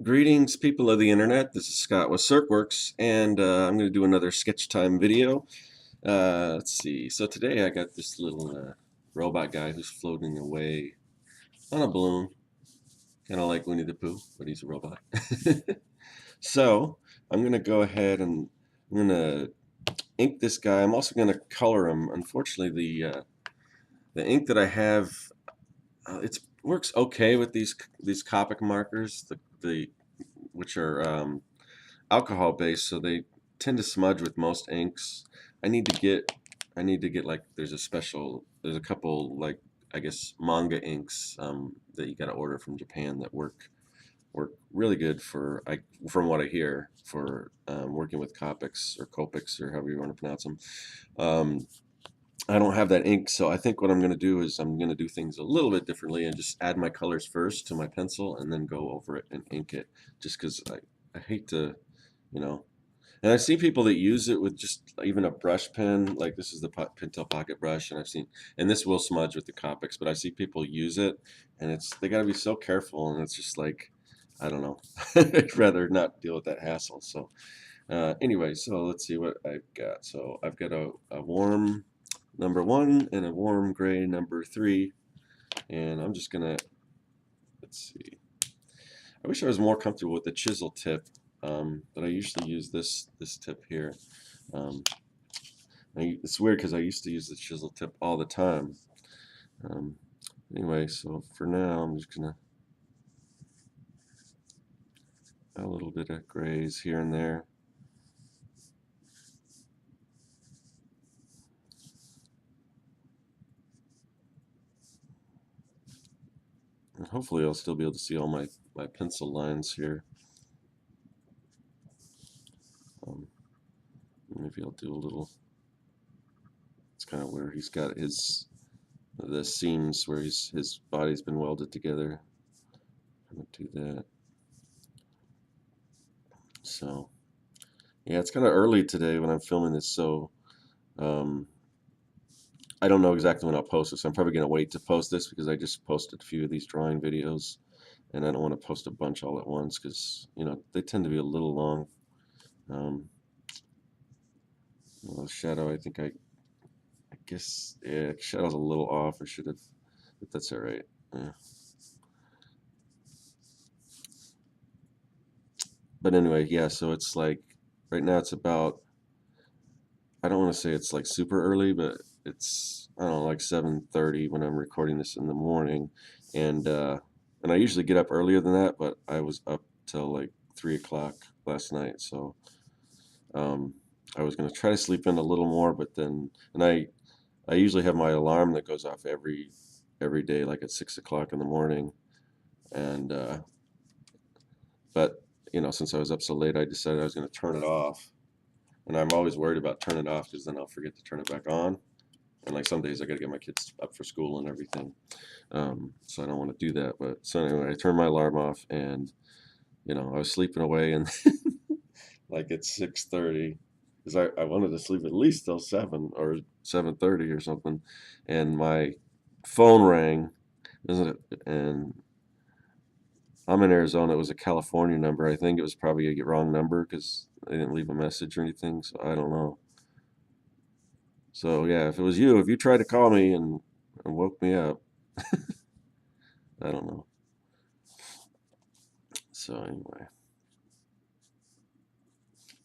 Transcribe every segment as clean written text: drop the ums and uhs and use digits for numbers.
Greetings, people of the internet. This is Scott with CircWorks, and I'm going to do another sketch time video. Let's see. So today I got this little robot guy who's floating away on a balloon, kind of like Winnie the Pooh, but he's a robot. So I'm going to go ahead and I'm going to ink this guy. I'm also going to color him. Unfortunately, the ink that I have, it works okay with these Copic markers, the which are alcohol based, so they tend to smudge with most inks. I need to get like there's a couple, like, I guess, manga inks that you got to order from Japan that work really good for, from what I hear, for working with Copics or Copics or however you want to pronounce them. I don't have that ink, so I think what I'm going to do is I'm going to do things a little bit differently and just add my colors first to my pencil and then go over it and ink it, just because I hate to, you know. And I've seen people that use it with just even a brush pen, like this is the Pentel Pocket brush, and and this will smudge with the Copics, but I see people use it, and they got to be so careful, and it's just like, I don't know. I'd rather not deal with that hassle. So anyway, so let's see what I've got. So I've got a warm number 1 and a warm gray number 3, and I'm just gonna, let's see. I wish I was more comfortable with the chisel tip, but I usually use this tip here. It's weird because I used to use the chisel tip all the time. Anyway, so for now I'm just gonna add a little bit of grays here and there. And hopefully I'll still be able to see all my pencil lines here. Maybe I'll do a little, it's kind of where he's got the seams where his body's been welded together. I'm gonna do that. So yeah, it's kind of early today when I'm filming this, so I don't know exactly when I'll post this. I'm probably going to wait to post this because I just posted a few of these drawing videos, and I don't want to post a bunch all at once because, you know, they tend to be a little long. Well, shadow, I think I guess, yeah, shadow's a little off. I should have, but that's all right. Yeah. But anyway, yeah, so it's like, right now it's about, I don't want to say it's like super early, but it's, I don't know, like 7:30 when I'm recording this in the morning, and I usually get up earlier than that, but I was up till like 3 o'clock last night, so I was gonna try to sleep in a little more, but then, and I usually have my alarm that goes off every day, like at 6 o'clock in the morning, and but you know, since I was up so late, I decided I was gonna turn it off. And I'm always worried about turning it off because then I'll forget to turn it back on. And like some days I got to get my kids up for school and everything. So I don't want to do that. But so anyway, I turned my alarm off, and you know, I was sleeping away, and like at 6:30, because I wanted to sleep at least till 7 or 7:30 or something, and my phone rang, isn't it? And I'm in Arizona. It was a California number. I think it was probably a wrong number because they didn't leave a message or anything. So I don't know. So yeah, if it was you, if you tried to call me and woke me up, I don't know. So anyway,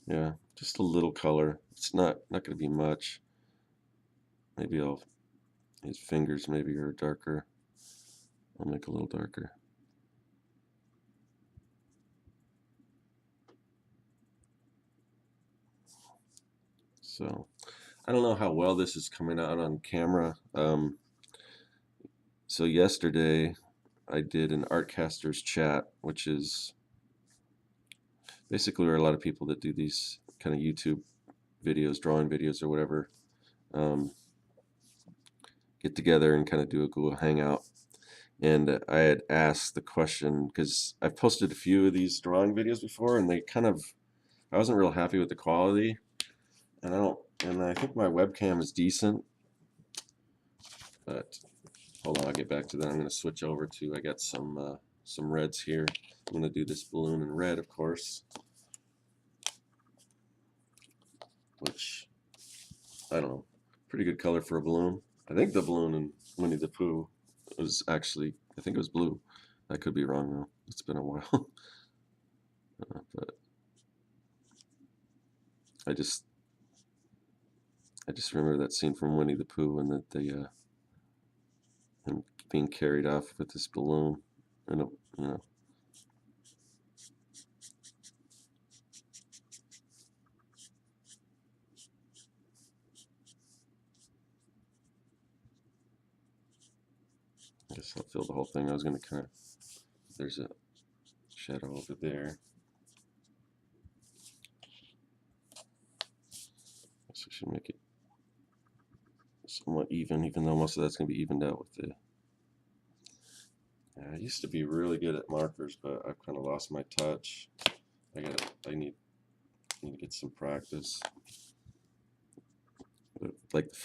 yeah, just a little color. It's not going to be much. Maybe his fingers maybe are darker. I'll make a little darker. So I don't know how well this is coming out on camera. So yesterday I did an Artcasters chat, which is basically where a lot of people that do these kind of YouTube videos, drawing videos or whatever, get together and kind of do a Google Hangout. And I had asked the question, because I've posted a few of these drawing videos before, and they kind of, I wasn't real happy with the quality. and I think my webcam is decent, but hold on, I'll get back to that. I'm going to switch over to, I got some reds here. I'm going to do this balloon in red, of course, which, I don't know, pretty good color for a balloon. I think the balloon in Winnie the Pooh was actually, I think it was blue. I could be wrong though. It's been a while. But I just remember that scene from Winnie the Pooh and that him being carried off with this balloon, and you know. I guess I'll fill the whole thing. I was gonna kind of. There's a shadow over there. So we should make it somewhat even though most of that's gonna be evened out with the. I used to be really good at markers, but I've kind of lost my touch. I need to get some practice. But like the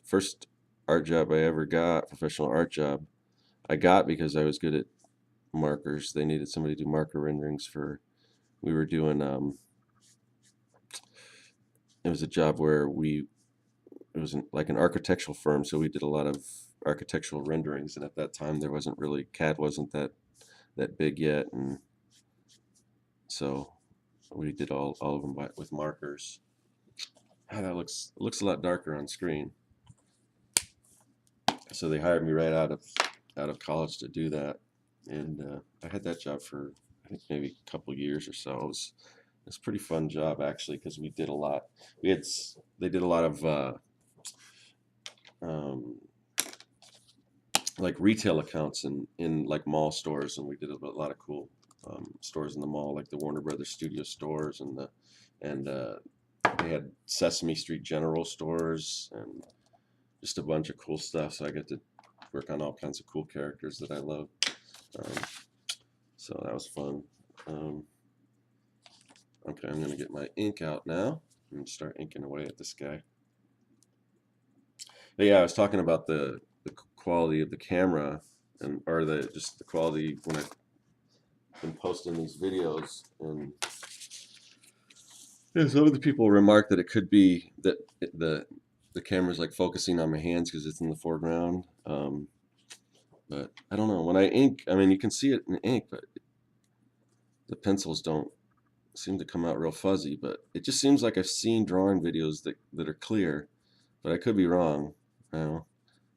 first art job I ever got, professional art job, I got because I was good at markers. They needed somebody to do marker renderings for. We were doing it was a job where it was like an architectural firm, so we did a lot of architectural renderings, and at that time there wasn't really, CAD wasn't that big yet, and so we did all of them with markers. That looks a lot darker on screen. So they hired me right out of college to do that, and I had that job for, I think, maybe a couple years or so. It's a pretty fun job actually, because we did a lot. They did a lot of um, like retail accounts in like mall stores, and we did a lot of cool stores in the mall, like the Warner Brothers Studio stores, and they had Sesame Street General stores and just a bunch of cool stuff. So I get to work on all kinds of cool characters that I love. Um, so that was fun. Okay, I'm gonna get my ink out now and start inking away at this guy. But yeah, I was talking about the quality of the camera, and or just the quality when I've been posting these videos, and some of the people remarked that it could be that the camera's like focusing on my hands because it's in the foreground. But I don't know. When I ink, I mean, you can see it in ink, but the pencils don't seem to come out real fuzzy. But it just seems like I've seen drawing videos that are clear, but I could be wrong. I don't know.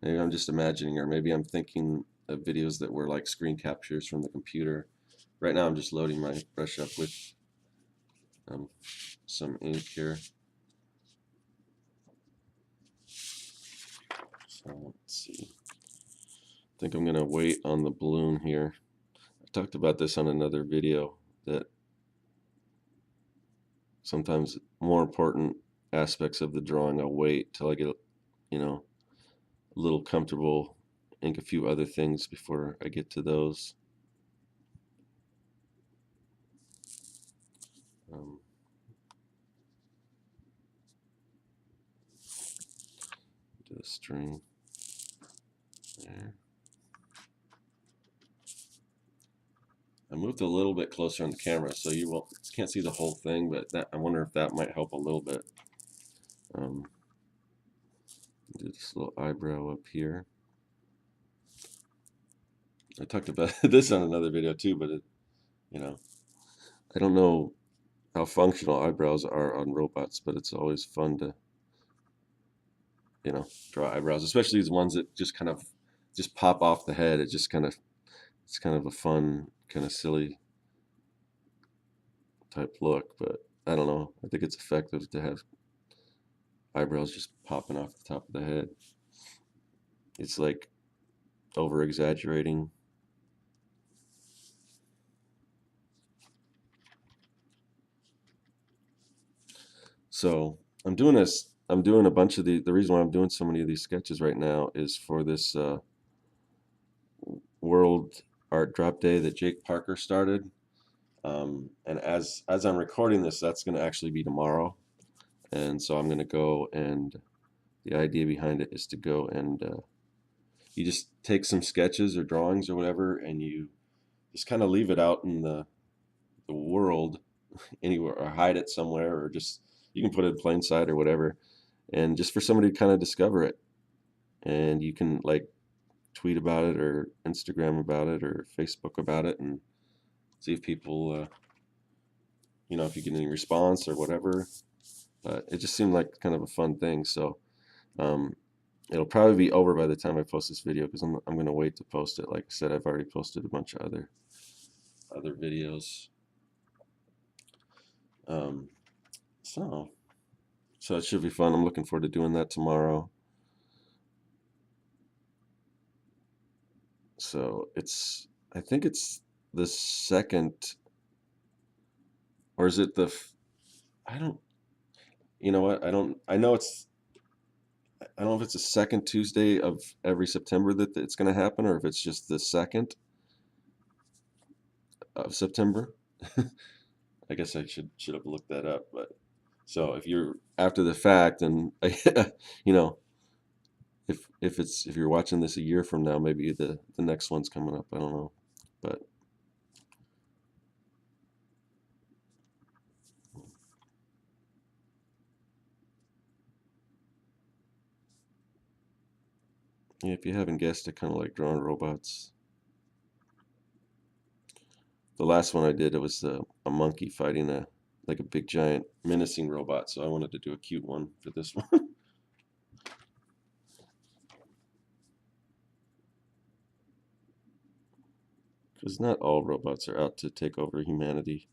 Maybe I'm just imagining, or maybe I'm thinking of videos that were like screen captures from the computer. Right now, I'm just loading my brush up with some ink here. So let's see. I think I'm gonna wait on the balloon here. I talked about this on another video, that sometimes more important aspects of the drawing I'll wait till I get, a little comfortable, ink a few other things before I get to those. Do the string there. I moved a little bit closer on the camera, so you can't see the whole thing, but I wonder if that might help a little bit. Do this little eyebrow up here. I talked about this on another video too, but I don't know how functional eyebrows are on robots, but it's always fun to, draw eyebrows, especially these ones that just kind of just pop off the head. It's kind of a fun, kind of silly type look, but I don't know. I think it's effective to have eyebrows just popping off the top of the head. It's like over exaggerating. So I'm doing a bunch of the reason why I'm doing so many of these sketches right now is for this World Art Drop Day that Jake Parker started. And as I'm recording this, that's going to actually be tomorrow. And so I'm going to go, and the idea behind it is to go and you just take some sketches or drawings or whatever, and you just kind of leave it out in the world anywhere, or hide it somewhere, or just you can put it in plain sight or whatever, and just for somebody to kind of discover it. And you can like tweet about it or Instagram about it or Facebook about it, and see if people, if you get any response or whatever. But it just seemed like kind of a fun thing. So um, it'll probably be over by the time I post this video, because I'm gonna wait to post it. Like I said, I've already posted a bunch of other videos. Um, so so it should be fun. I'm looking forward to doing that tomorrow. So I think it's the second, or is it I don't, you know what? I know I don't know if it's the second Tuesday of every September that it's going to happen, or if it's just the second of September. I guess I should have looked that up. But so if you're after the fact, and you know, if you're watching this a year from now, maybe the next one's coming up. I don't know, but yeah, if you haven't guessed, I kind of like drawing robots. The last one I did, it was a monkey fighting a big giant menacing robot. So I wanted to do a cute one for this one. Because not all robots are out to take over humanity.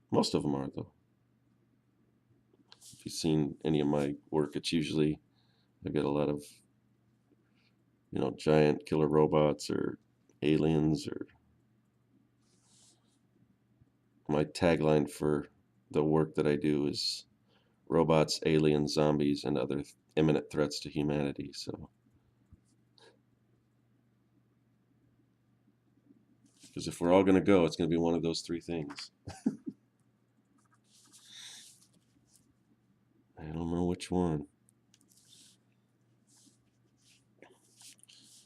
Most of them are, though. If you've seen any of my work, it's usually I've got a lot of giant killer robots or aliens. Or my tagline for the work that I do is robots, aliens, zombies, and other imminent threats to humanity. So, because if we're all going to go, it's going to be one of those three things. I don't know which one.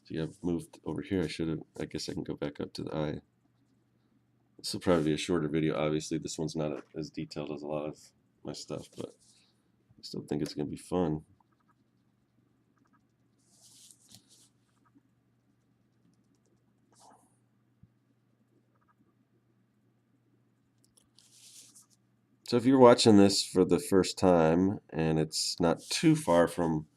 See, I've moved over here. I guess I can go back up to the eye. This will probably be a shorter video. Obviously, this one's not as detailed as a lot of my stuff, but I still think it's going to be fun. So if you're watching this for the first time, and it's not too far from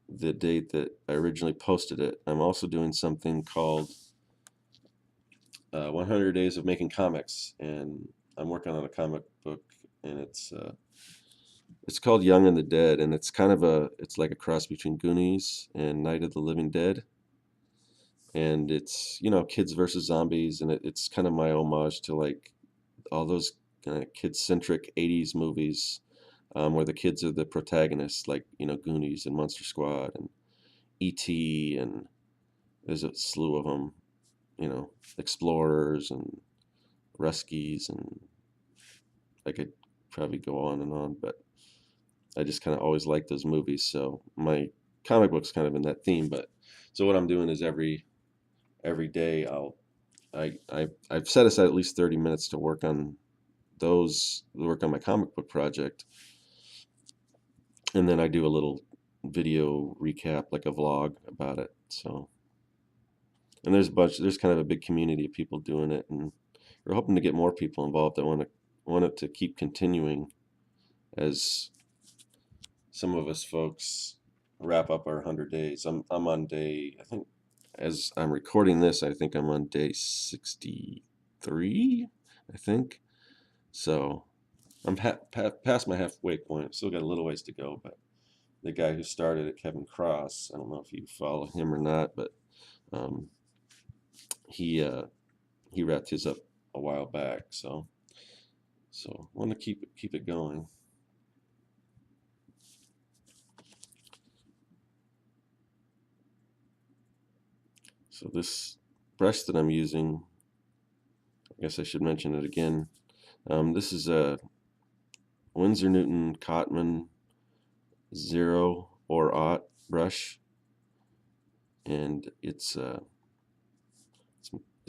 the date that I originally posted it, I'm also doing something called 100 Days of Making Comics, and I'm working on a comic book, and it's called Young and the Dead, and it's like a cross between Goonies and Night of the Living Dead, and it's kids versus zombies, and it's kind of my homage to like all those kid-centric '80s movies, where the kids are the protagonists, like Goonies and Monster Squad and E.T., and there's a slew of them, Explorers and Ruskies, and I could probably go on and on, but I just kind of always liked those movies, so my comic book's kind of in that theme. But so what I'm doing is every day I've set aside at least 30 minutes to work on my comic book project, and then I do a little video recap, like a vlog about it. So, and there's kind of a big community of people doing it, and we're hoping to get more people involved. I want it to keep continuing as some of us folks wrap up our 100 days. I'm on day, I think, as I'm recording this, I think I'm on day 63, I think. So I'm past my halfway point. Still got a little ways to go, but the guy who started it, Kevin Cross, I don't know if you follow him or not, but um, he wrapped his up a while back. So I want to keep it going. So this brush that I'm using, I guess I should mention it again. This is Winsor Newton Cotman 0 or aught brush, and it's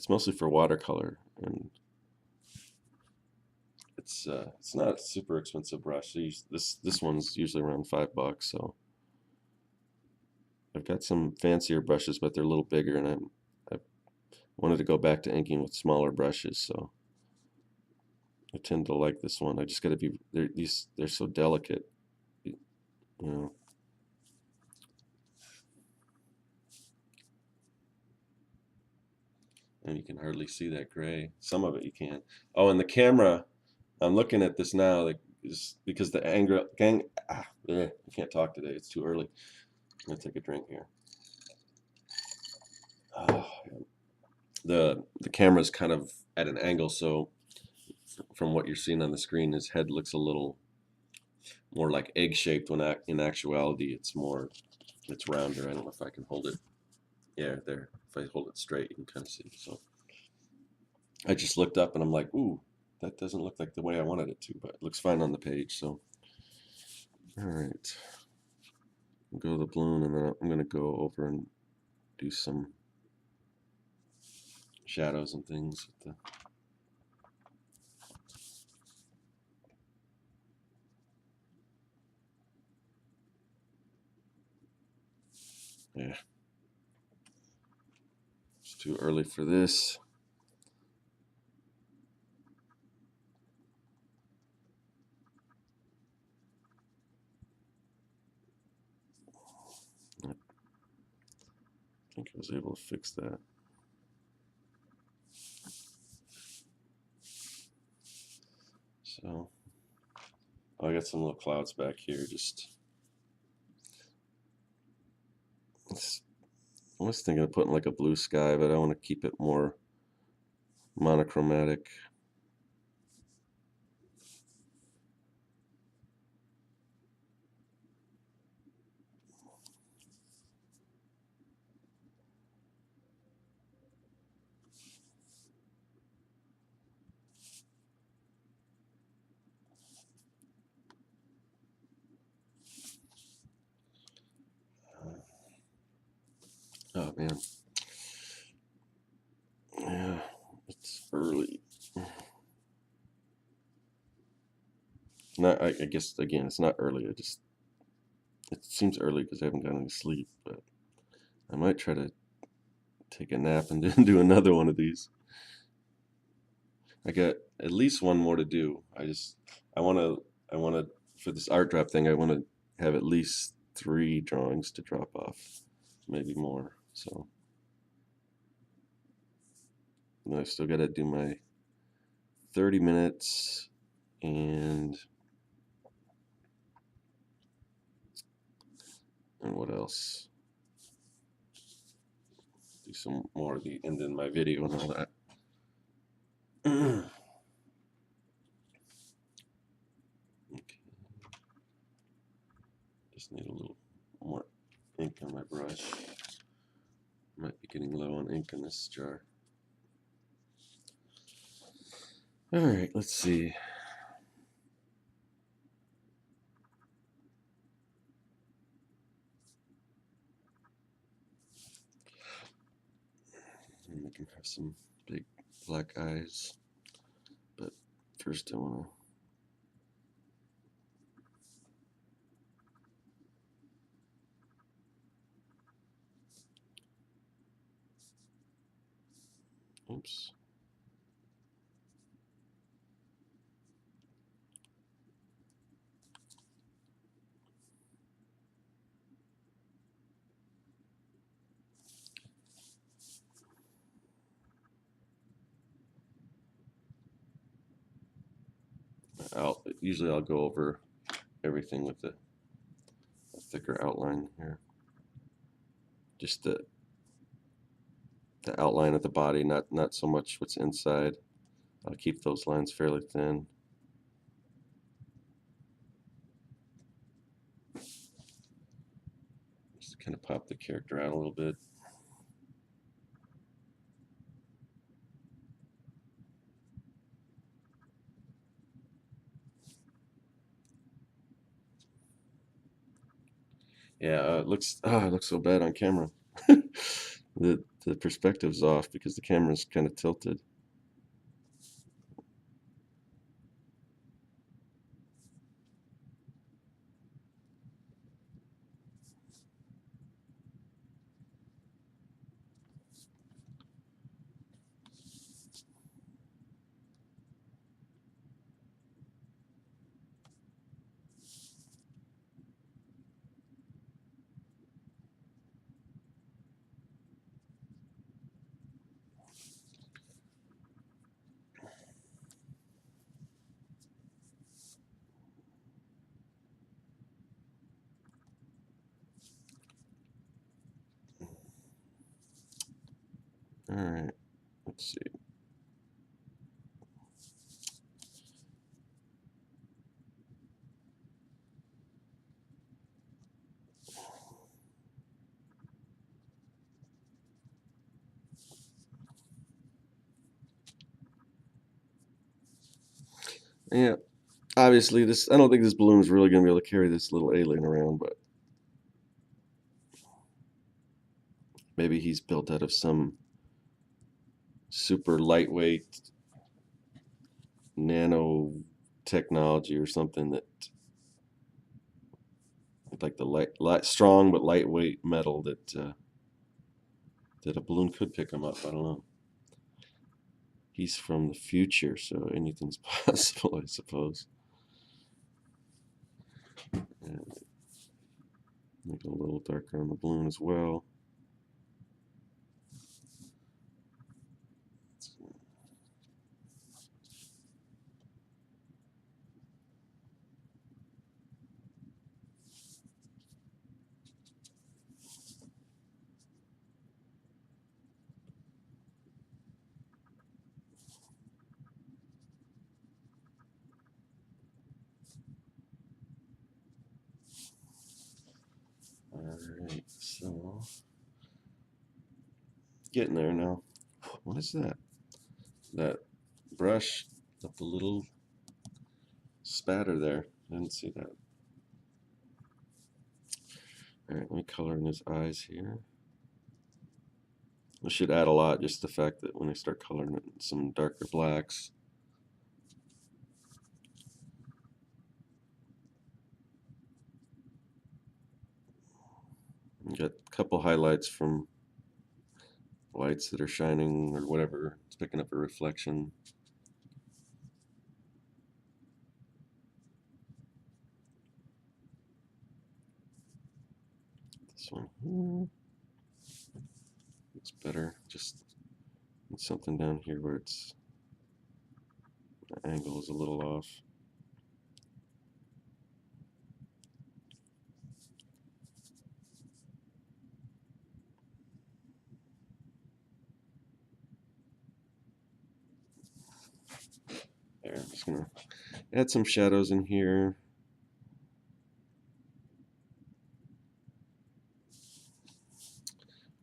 mostly for watercolor, and it's not a super expensive brush. This one's usually around $5, so I've got some fancier brushes, but they're a little bigger, and I wanted to go back to inking with smaller brushes, so I tend to like this one. I just got to be they're so delicate, you know. And you can hardly see that gray. Some of it you can. Oh, and the camera, I'm looking at this now, like, is because the I can't talk today. It's too early. I'm gonna take a drink here. Oh, the camera's kind of at an angle, so from what you're seeing on the screen, his head looks a little more like egg-shaped when in actuality it's rounder. I don't know if I can hold it. Yeah, there. If I hold it straight, you can kind of see. So I just looked up and I'm like, ooh, that doesn't look like the way I wanted it to, but it looks fine on the page. So, all right, I'll go to the balloon, and then I'm gonna go over and do some shadows and things with yeah, it's too early for this. I think I was able to fix that. So, I got some little clouds back here. I was thinking of putting like a blue sky, but I want to keep it more monochromatic. Oh man, yeah, it's early. Not, I guess again, it's not early. It seems early because I haven't gotten any sleep, but I might try to take a nap and then do another one of these. I got at least one more to do. I want to, for this art drop thing, I want to have at least 3 drawings to drop off, maybe more. So then I still got to do my 30 minutes and what else? Do some more of the, and then my video and all that. Okay. Just need a little more ink on my brush. Might be getting low on ink in this jar. All right, let's see. And we can have some big black eyes. But first I want to, oops. Usually I'll go over everything with a thicker outline here. Just the outline of the body, not so much what's inside. I'll keep those lines fairly thin. Just kind of pop the character out a little bit. Yeah, it looks so bad on camera. The perspective's off because the camera's kind of tilted. All right, let's see. Yeah, obviously I don't think this balloon is really going to be able to carry this little alien around, but maybe he's built out of some super lightweight nano technology or something that like the strong but lightweight metal that a balloon could pick him up. I don't know. He's from the future, so anything's possible, I suppose. And make it a little darker on the balloon as well. Alright, so getting there now. What is that? That brush left a little spatter there. I didn't see that. Alright, let me color in his eyes here. I should add a lot, just the fact that when I start coloring it, some darker blacks. You got a couple highlights from lights that are shining or whatever. It's picking up a reflection. This one here looks better. Just something down here where it's the angle is a little off. There, I'm just gonna add some shadows in here.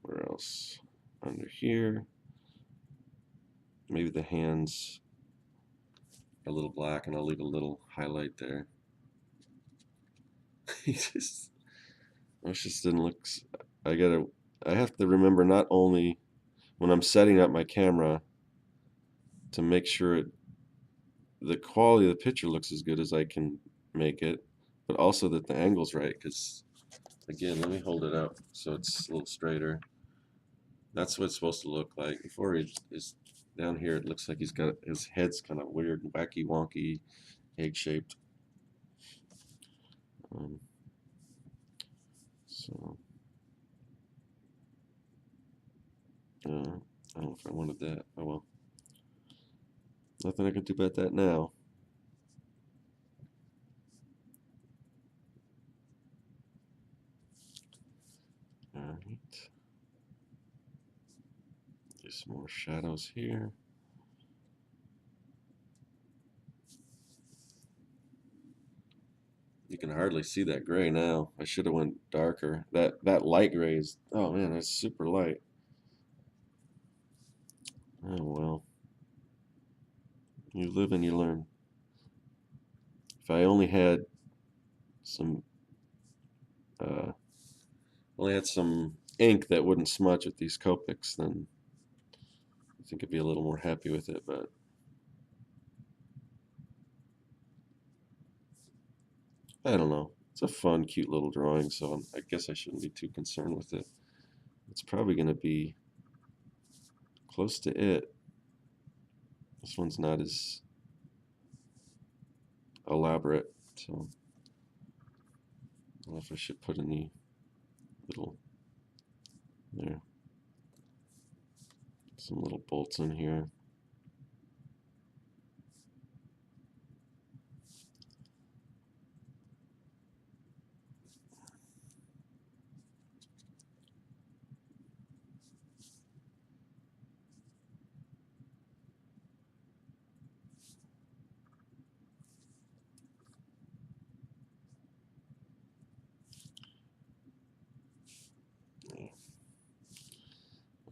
Where else? Under here. Maybe the hands are a little black and I'll leave a little highlight there. He just, it just didn't look, I have to remember not only when I'm setting up my camera to make sure the quality of the picture looks as good as I can make it, but also that the angle's right, because again, let me hold it up so it's a little straighter. That's what it's supposed to look like. Before he is down here, it looks like he's got his head's kind of weird, wacky, wonky, egg-shaped. So, I don't know if I wanted that. Oh well. Nothing I can do about that now. Alright. Do some more shadows here. You can hardly see that gray now. I should have went darker. That light gray is, oh man, that's super light. Oh well. You live and you learn. If I only had some only had some ink that wouldn't smudge with these Copics, then I think I'd be a little more happy with it, but I don't know. It's a fun, cute little drawing, so I guess I shouldn't be too concerned with it. It's probably going to be close to it. This one's not as elaborate, so I don't know if I should put any little, there, some little bolts in here.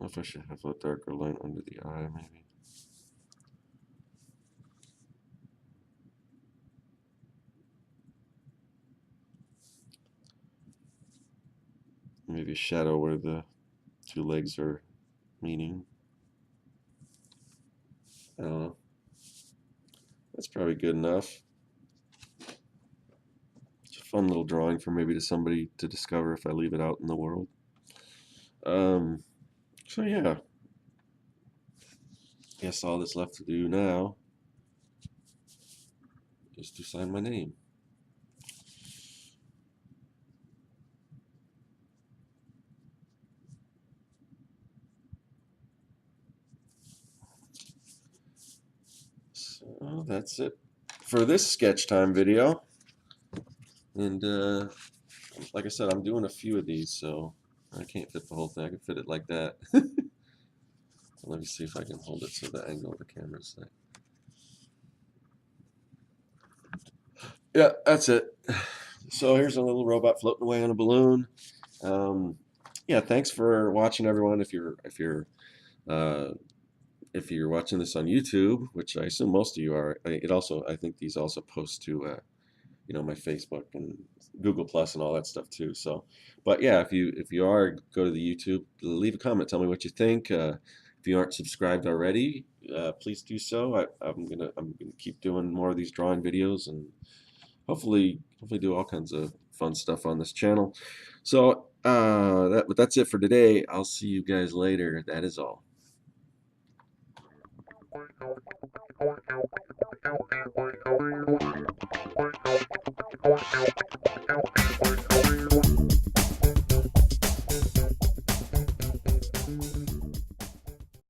I don't know if I should have a darker line under the eye, maybe. Maybe a shadow where the two legs are meeting. I don't know. That's probably good enough. It's a fun little drawing for maybe to somebody to discover if I leave it out in the world. So yeah, guess all that's left to do now is to sign my name. So that's it for this sketch time video. And like I said, I'm doing a few of these, so I can't fit the whole thing. I can fit it like that. Let me see if I can hold it so the angle of the camera is like. Yeah, that's it. So here's a little robot floating away on a balloon. Yeah, thanks for watching, everyone. Uh, if you're watching this on YouTube, which I assume most of you are, I think these also post to my Facebook and Google Plus and all that stuff too. So, but yeah, if you are, go to the YouTube, leave a comment, tell me what you think. If you aren't subscribed already, please do so. I'm gonna keep doing more of these drawing videos and hopefully do all kinds of fun stuff on this channel. So that's it for today. I'll see you guys later. That is all.